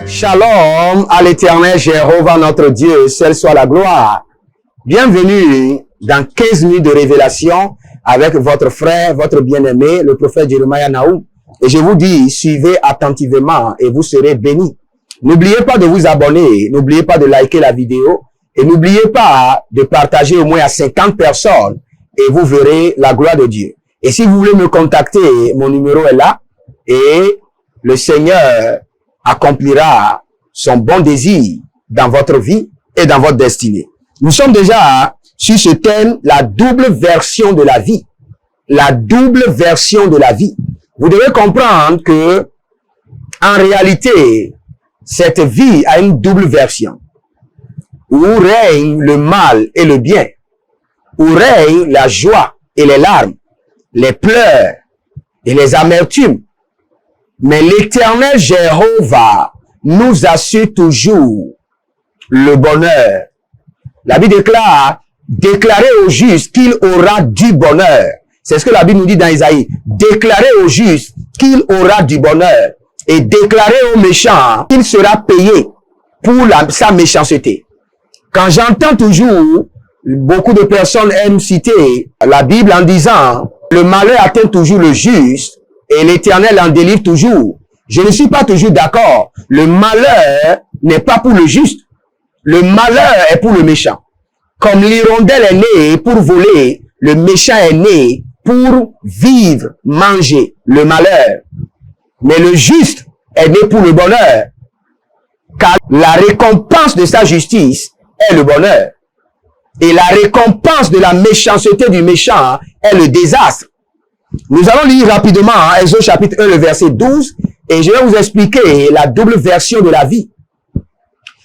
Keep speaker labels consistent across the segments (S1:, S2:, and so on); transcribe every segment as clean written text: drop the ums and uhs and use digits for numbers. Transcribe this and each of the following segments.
S1: Shalom à l'Éternel Jéhovah notre Dieu, seul soit la gloire. Bienvenue dans 15 minutes de révélation avec votre frère, votre bien-aimé, le prophète Jeremiah Naoum. Et je vous dis, suivez attentivement et vous serez bénis. N'oubliez pas de vous abonner, n'oubliez pas de liker la vidéo et n'oubliez pas de partager au moins à 50 personnes et vous verrez la gloire de Dieu. Et si vous voulez me contacter, mon numéro est là et le Seigneur accomplira son bon désir dans votre vie et dans votre destinée. Nous sommes déjà sur ce thème, la double version de la vie. La double version de la vie. Vous devez comprendre que, en réalité, cette vie a une double version. Où règne le mal et le bien. Où règne la joie et les larmes, les pleurs et les amertumes. Mais l'Éternel Jéhovah nous assure toujours le bonheur. La Bible déclare, déclarez au juste qu'il aura du bonheur. C'est ce que la Bible nous dit dans Isaïe. Déclarez au juste qu'il aura du bonheur. Et déclarez au méchant qu'il sera payé pour sa méchanceté. Quand j'entends toujours, beaucoup de personnes aiment citer la Bible en disant, le malheur atteint toujours le juste, et l'Éternel en délivre toujours. Je ne suis pas toujours d'accord. Le malheur n'est pas pour le juste. Le malheur est pour le méchant. Comme l'hirondelle est née pour voler, le méchant est né pour vivre, manger le malheur. Mais le juste est né pour le bonheur. Car la récompense de sa justice est le bonheur. Et la récompense de la méchanceté du méchant est le désastre. Nous allons lire rapidement Exode chapitre 1, le verset 12, et je vais vous expliquer la double version de la vie.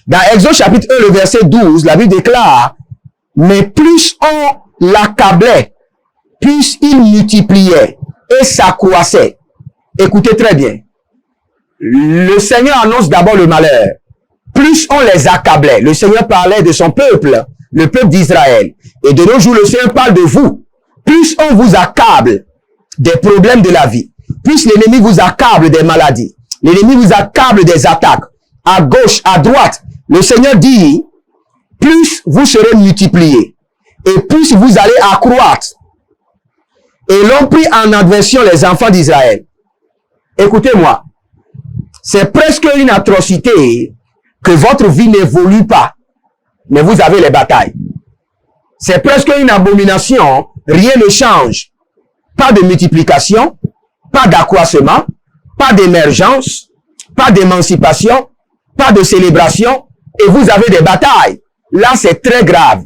S1: Dans Exode chapitre 1, le verset 12, la Bible déclare, « Mais plus on l'accablait, plus il multipliait et s'accroissait. » Écoutez très bien. Le Seigneur annonce d'abord le malheur. Plus on les accablait, le Seigneur parlait de son peuple, le peuple d'Israël. Et de nos jours, le Seigneur parle de vous. Plus on vous accable des problèmes de la vie, plus l'ennemi vous accable des maladies, l'ennemi vous accable des attaques, à gauche, à droite, le Seigneur dit, plus vous serez multipliés, et plus vous allez accroître. Et l'ont pris en adversion les enfants d'Israël. Écoutez-moi, c'est presque une atrocité que votre vie n'évolue pas, mais vous avez les batailles. C'est presque une abomination, rien ne change. Pas de multiplication, pas d'accroissement, pas d'émergence, pas d'émancipation, pas de célébration, et vous avez des batailles. Là, c'est très grave.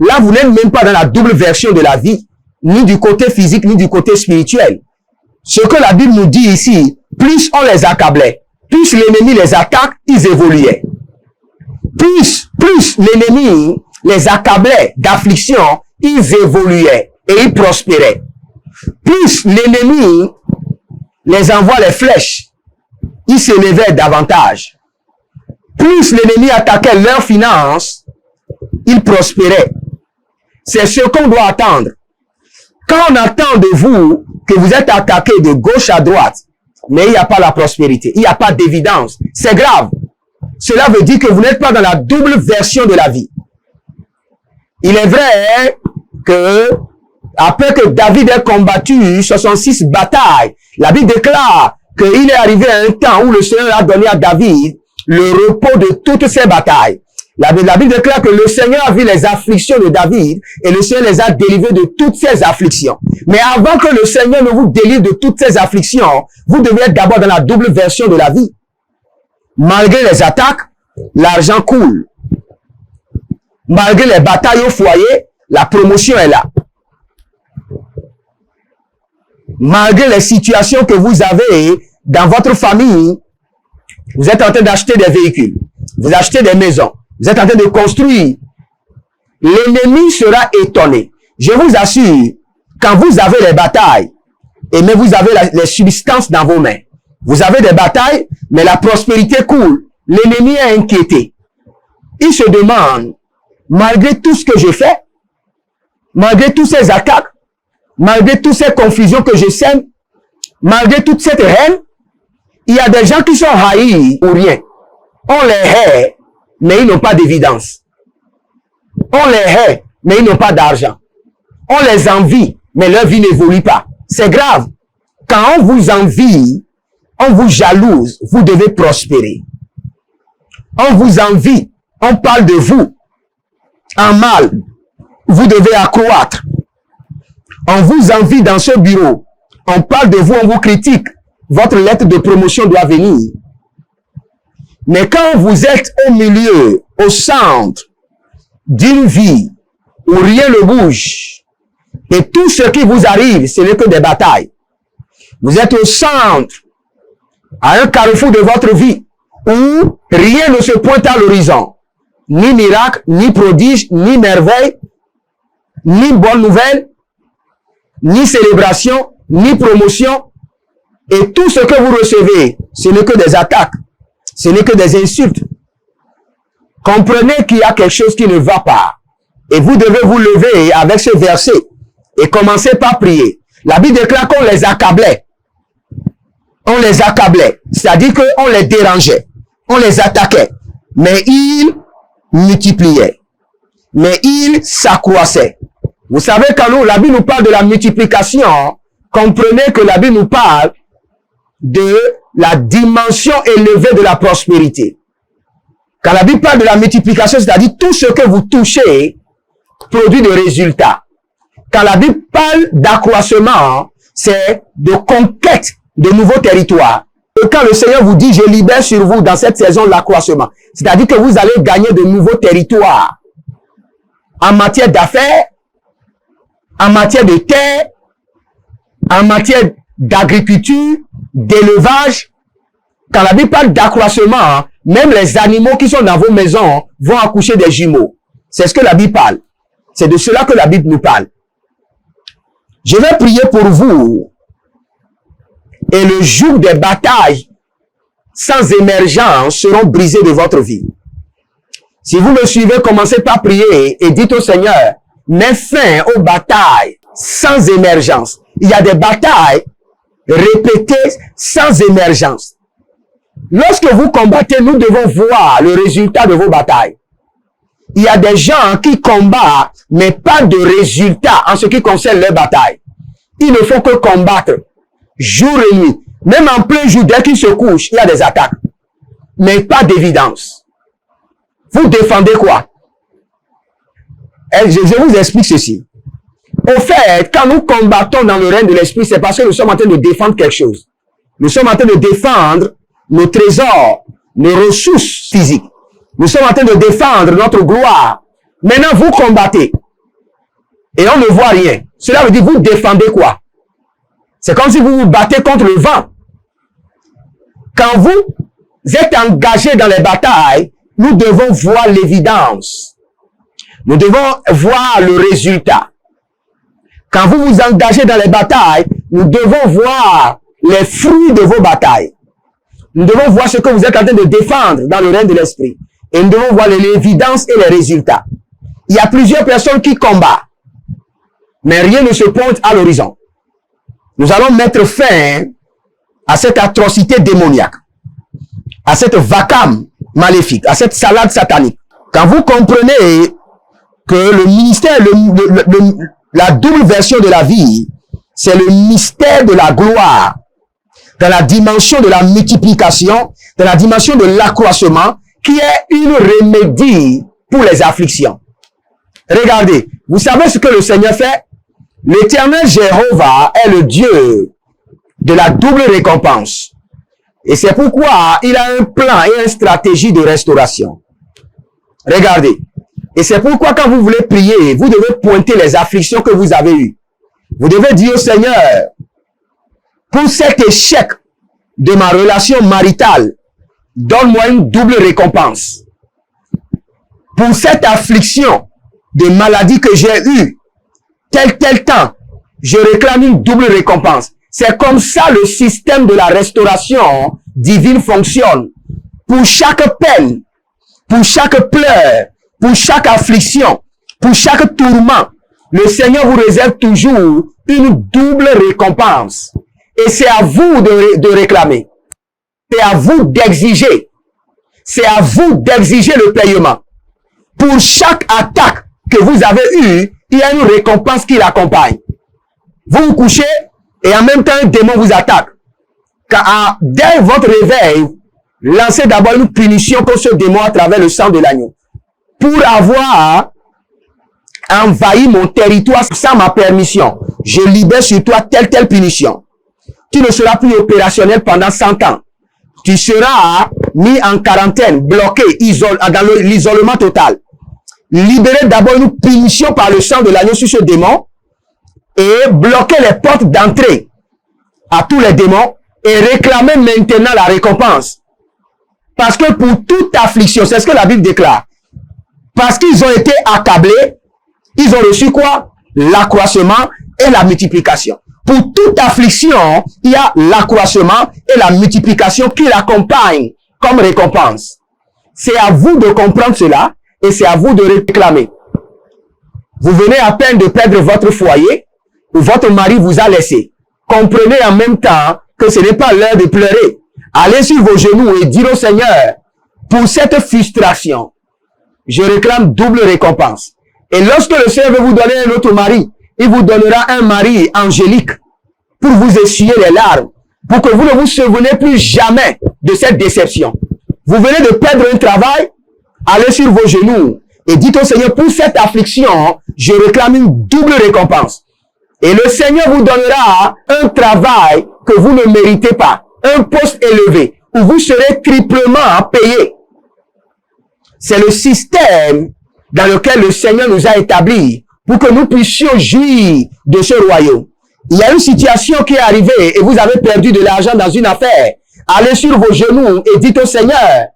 S1: Là, vous n'êtes même pas dans la double version de la vie, ni du côté physique, ni du côté spirituel. Ce que la Bible nous dit ici, plus on les accablait, plus l'ennemi les attaque, ils évoluaient. Plus l'ennemi les accablait d'affliction, ils évoluaient. Et ils prospéraient. Plus l'ennemi les envoie les flèches, ils s'élevaient davantage. Plus l'ennemi attaquait leurs finances, ils prospéraient. C'est ce qu'on doit attendre. Quand on attend de vous que vous êtes attaqué de gauche à droite, mais il n'y a pas la prospérité, il n'y a pas d'évidence, c'est grave. Cela veut dire que vous n'êtes pas dans la double version de la vie. Il est vrai que après que David ait combattu 66 batailles, la Bible déclare qu'il est arrivé à un temps où le Seigneur a donné à David le repos de toutes ses batailles. La Bible déclare que le Seigneur a vu les afflictions de David et le Seigneur les a délivrés de toutes ces afflictions. Mais avant que le Seigneur ne vous délivre de toutes ces afflictions, vous devez être d'abord dans la double version de la vie. Malgré les attaques, l'argent coule. Malgré les batailles au foyer, la promotion est là. Malgré les situations que vous avez dans votre famille, vous êtes en train d'acheter des véhicules, vous achetez des maisons, vous êtes en train de construire. L'ennemi sera étonné. Je vous assure, quand vous avez les batailles, et même vous avez les substances dans vos mains, vous avez des batailles, mais la prospérité coule. L'ennemi est inquiété. Il se demande, malgré tout ce que je fais, malgré toutes ces attaques, malgré toutes ces confusions que je sème, malgré toute cette haine, il y a des gens qui sont haïs ou rien. On les hait, mais ils n'ont pas d'évidence. On les hait, mais ils n'ont pas d'argent. On les envie, mais leur vie n'évolue pas. C'est grave. Quand on vous envie, on vous jalouse, vous devez prospérer. On vous envie, on parle de vous en mal, vous devez accroître. On vous envie dans ce bureau, on parle de vous, on vous critique. Votre lettre de promotion doit venir. Mais quand vous êtes au milieu, au centre d'une vie où rien ne bouge, et tout ce qui vous arrive, ce n'est que des batailles. Vous êtes au centre, à un carrefour de votre vie, où rien ne se pointe à l'horizon. Ni miracle, ni prodige, ni merveille, ni bonne nouvelle, ni célébration, ni promotion. Et tout ce que vous recevez, ce n'est que des attaques. Ce n'est que des insultes. Comprenez qu'il y a quelque chose qui ne va pas. Et vous devez vous lever avec ce verset et commencer par prier. La Bible déclare qu'on les accablait. On les accablait. C'est-à-dire qu'on les dérangeait. On les attaquait. Mais ils multipliaient. Mais ils s'accroissaient. Vous savez, quand la Bible nous parle de la multiplication, comprenez que la Bible nous parle de la dimension élevée de la prospérité. Quand la Bible parle de la multiplication, c'est-à-dire tout ce que vous touchez produit des résultats. Quand la Bible parle d'accroissement, c'est de conquête de nouveaux territoires. Et quand le Seigneur vous dit, je libère sur vous dans cette saison l'accroissement, c'est-à-dire que vous allez gagner de nouveaux territoires en matière d'affaires, en matière de terre, en matière d'agriculture, d'élevage. Quand la Bible parle d'accroissement, même les animaux qui sont dans vos maisons vont accoucher des jumeaux. C'est ce que la Bible parle. C'est de cela que la Bible nous parle. Je vais prier pour vous. Et le joug des batailles sans émergence seront brisés de votre vie. Si vous me suivez, commencez par prier et dites au Seigneur, mets fin aux batailles sans émergence. Il y a des batailles répétées sans émergence. Lorsque vous combattez, nous devons voir le résultat de vos batailles. Il y a des gens qui combattent, mais pas de résultat en ce qui concerne leur bataille. Ils ne font que combattre jour et nuit. Même en plein jour, dès qu'ils se couchent, il y a des attaques. Mais pas d'évidence. Vous défendez quoi? Et je vous explique ceci. Au fait, quand nous combattons dans le règne de l'esprit, c'est parce que nous sommes en train de défendre quelque chose. Nous sommes en train de défendre nos trésors, nos ressources physiques. Nous sommes en train de défendre notre gloire. Maintenant, vous combattez. Et on ne voit rien. Cela veut dire, vous défendez quoi? C'est comme si vous vous battez contre le vent. Quand vous êtes engagé dans les batailles, nous devons voir l'évidence. Nous devons voir le résultat. Quand vous vous engagez dans les batailles, nous devons voir les fruits de vos batailles. Nous devons voir ce que vous êtes en train de défendre dans le règne de l'esprit. Et nous devons voir l'évidence et les résultats. Il y a plusieurs personnes qui combattent. Mais rien ne se pointe à l'horizon. Nous allons mettre fin à cette atrocité démoniaque. À cette vacarme maléfique. À cette salade satanique. Quand vous comprenez que le ministère, la double version de la vie, c'est le mystère de la gloire. Dans la dimension de la multiplication, dans la dimension de l'accroissement, qui est une remédie pour les afflictions. Regardez, vous savez ce que le Seigneur fait? L'Éternel Jéhovah est le Dieu de la double récompense. Et c'est pourquoi il a un plan et une stratégie de restauration. Regardez. Et c'est pourquoi quand vous voulez prier, vous devez pointer les afflictions que vous avez eues. Vous devez dire au Seigneur, pour cet échec de ma relation maritale, donne-moi une double récompense. Pour cette affliction de maladie que j'ai eue, tel temps, je réclame une double récompense. C'est comme ça le système de la restauration divine fonctionne. Pour chaque peine, pour chaque pleur, pour chaque affliction, pour chaque tourment, le Seigneur vous réserve toujours une double récompense. Et c'est à vous de réclamer. C'est à vous d'exiger. C'est à vous d'exiger le paiement. Pour chaque attaque que vous avez eue, il y a une récompense qui l'accompagne. Vous vous couchez et en même temps un démon vous attaque. Dès votre réveil, lancez d'abord une punition contre ce démon à travers le sang de l'agneau. Pour avoir envahi mon territoire sans ma permission, je libère sur toi telle punition. Tu ne seras plus opérationnel pendant 100 ans. Tu seras mis en quarantaine, bloqué, dans l'isolement total. Libérez d'abord une punition par le sang de l'agneau sur ce démon et bloquez les portes d'entrée à tous les démons et réclamez maintenant la récompense. Parce que pour toute affliction, c'est ce que la Bible déclare, parce qu'ils ont été accablés, ils ont reçu quoi? L'accroissement et la multiplication. Pour toute affliction, il y a l'accroissement et la multiplication qui l'accompagnent comme récompense. C'est à vous de comprendre cela et c'est à vous de réclamer. Vous venez à peine de perdre votre foyer ou votre mari vous a laissé. Comprenez en même temps que ce n'est pas l'heure de pleurer. Allez sur vos genoux et dire au Seigneur, pour cette frustration, je réclame double récompense. Et lorsque le Seigneur veut vous donner un autre mari, il vous donnera un mari angélique pour vous essuyer les larmes, pour que vous ne vous souveniez plus jamais de cette déception. Vous venez de perdre un travail, allez sur vos genoux et dites au Seigneur, pour cette affliction, je réclame une double récompense. Et le Seigneur vous donnera un travail que vous ne méritez pas, un poste élevé, où vous serez triplement payé. C'est le système dans lequel le Seigneur nous a établis pour que nous puissions jouir de ce royaume. Il y a une situation qui est arrivée et vous avez perdu de l'argent dans une affaire. Allez sur vos genoux et dites au Seigneur,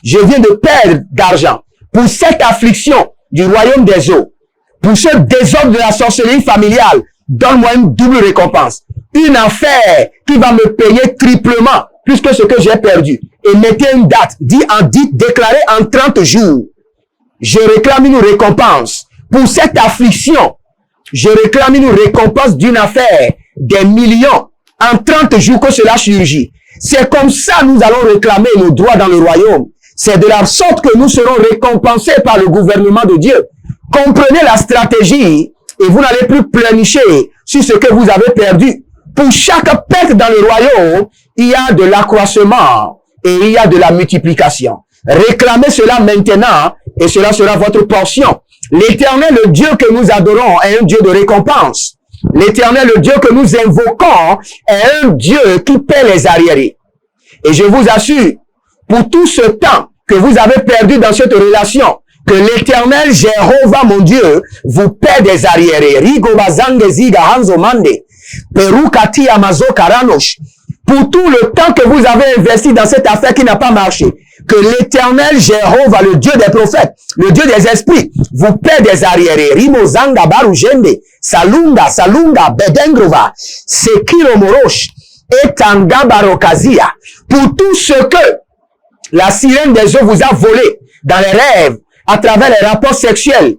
S1: je viens de perdre d'argent pour cette affliction du royaume des eaux, pour ce désordre de la sorcellerie familiale. Donne-moi une double récompense. Une affaire qui va me payer triplement plus que ce que j'ai perdu. Et mettez une date. Déclarez en 30 jours. Je réclame une récompense. Pour cette affliction, je réclame une récompense d'une affaire des millions en 30 jours que cela surgit. C'est comme ça nous allons réclamer nos droits dans le royaume. C'est de la sorte que nous serons récompensés par le gouvernement de Dieu. Comprenez la stratégie et vous n'allez plus pleurnicher sur ce que vous avez perdu. Pour chaque perte dans le royaume, il y a de l'accroissement et il y a de la multiplication. Réclamez cela maintenant et cela sera votre portion. L'Éternel, le Dieu que nous adorons, est un Dieu de récompense. L'Éternel, le Dieu que nous invoquons, est un Dieu qui paie les arriérés. Et je vous assure, pour tout ce temps que vous avez perdu dans cette relation, que l'Éternel, Jéhovah, mon Dieu, vous paie des arriérés. Pour tout le temps que vous avez investi dans cette affaire qui n'a pas marché, que l'Éternel, Jéhovah, le Dieu des prophètes, le Dieu des esprits, vous paie des arriérés. Rimozanga barujende, salunga, bedengrova, sekiro morosh, etanga barokazia. Pour tout ce que la sirène des eaux vous a volé dans les rêves, à travers les rapports sexuels,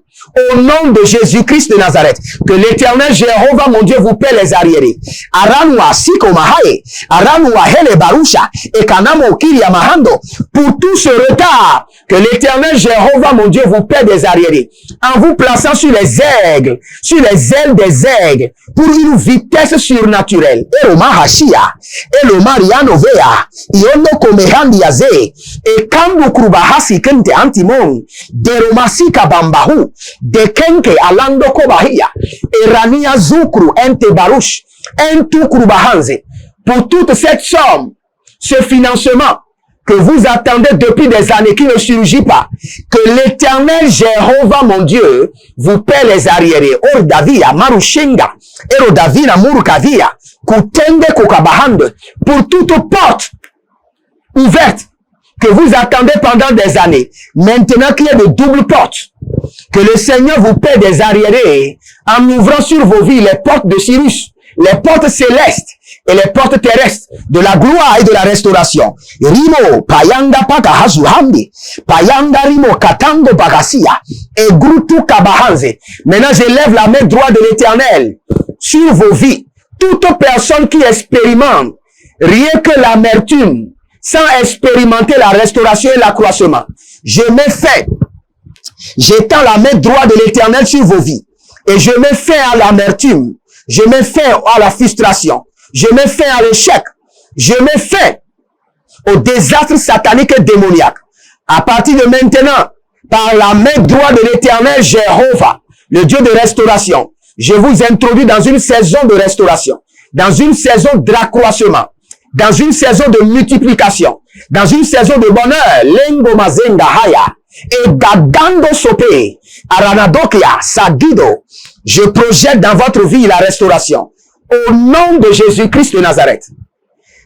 S1: au nom de Jésus-Christ de Nazareth, que l'Éternel Jéhovah, mon Dieu, vous paie les arriérés. Aranwa siko mahae, aranwa hele barusha, et kanamo kiria mahando. Pour tout ce retard, que l'Éternel Jéhovah, mon Dieu, vous paie des arriérés. En vous plaçant sur les aigles, sur les ailes des aigles, pour une vitesse surnaturelle. Eroma hashia, eloma rianovea, iono komehandiaze, et kambu krubahasi kente antimon, deromasi kabambahu, de kenke alando kobahia, erania zukru ente barush, entu krubahanze. Pour toute cette somme, ce financement que vous attendez depuis des années qui ne surgit pas, que l'Éternel Jéhovah, mon Dieu, vous paie les arriérés. Or Davia, Marushinga, Ero Davina Murukavia, Kutende Kokabahande, pour toute porte ouverte que vous attendez pendant des années, maintenant qu'il y a de doubles portes, que le Seigneur vous paie des arriérés en ouvrant sur vos vies les portes de Cyrus, les portes célestes et les portes terrestres de la gloire et de la restauration. Rimo, payanda paka hazuhambi, payanda rimo katango bagasia, et grutu kabahanze. Maintenant, j'élève la main droite de l'Éternel sur vos vies. Toute personne qui expérimente rien que l'amertume, sans expérimenter la restauration et l'accroissement, je mets fin. J'étends la main droite de l'Éternel sur vos vies. Et je mets fin à l'amertume. Je mets fin à la frustration. Je mets fin à l'échec. Je mets fin au désastre satanique et démoniaque. À partir de maintenant, par la main droite de l'Éternel, Jéhovah, le Dieu de restauration, je vous introduis dans une saison de restauration, dans une saison d'accroissement, dans une saison de multiplication, dans une saison de bonheur. Lengo mazenga haya, et gadando sope, aranadokia, sagido. Je projette dans votre vie la restauration. Au nom de Jésus-Christ de Nazareth.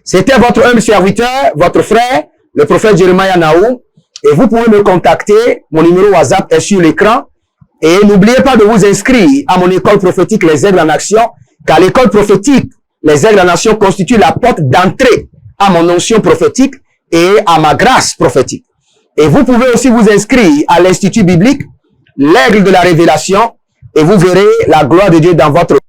S1: C'était votre humble serviteur, votre frère, le prophète Jeremiah Naou. Et vous pouvez me contacter. Mon numéro WhatsApp est sur l'écran. Et n'oubliez pas de vous inscrire à mon école prophétique Les Aigles en Action, car l'école prophétique Les Aigles en Action constitue la porte d'entrée à mon onction prophétique et à ma grâce prophétique. Et vous pouvez aussi vous inscrire à l'Institut biblique L'Aigle de la Révélation, et vous verrez la gloire de Dieu dans votre vie.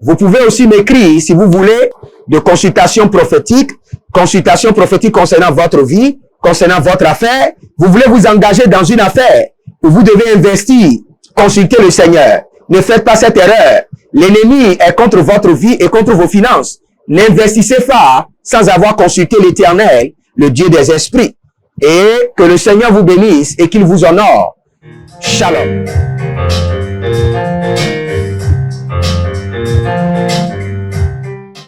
S1: Vous pouvez aussi m'écrire si vous voulez de consultation prophétique concernant votre vie, concernant votre affaire. Vous voulez vous engager dans une affaire où vous devez investir, consultez le Seigneur. Ne faites pas cette erreur. L'ennemi est contre votre vie et contre vos finances. N'investissez pas sans avoir consulté l'Éternel, le Dieu des esprits. Et que le Seigneur vous bénisse et qu'il vous honore. Shalom.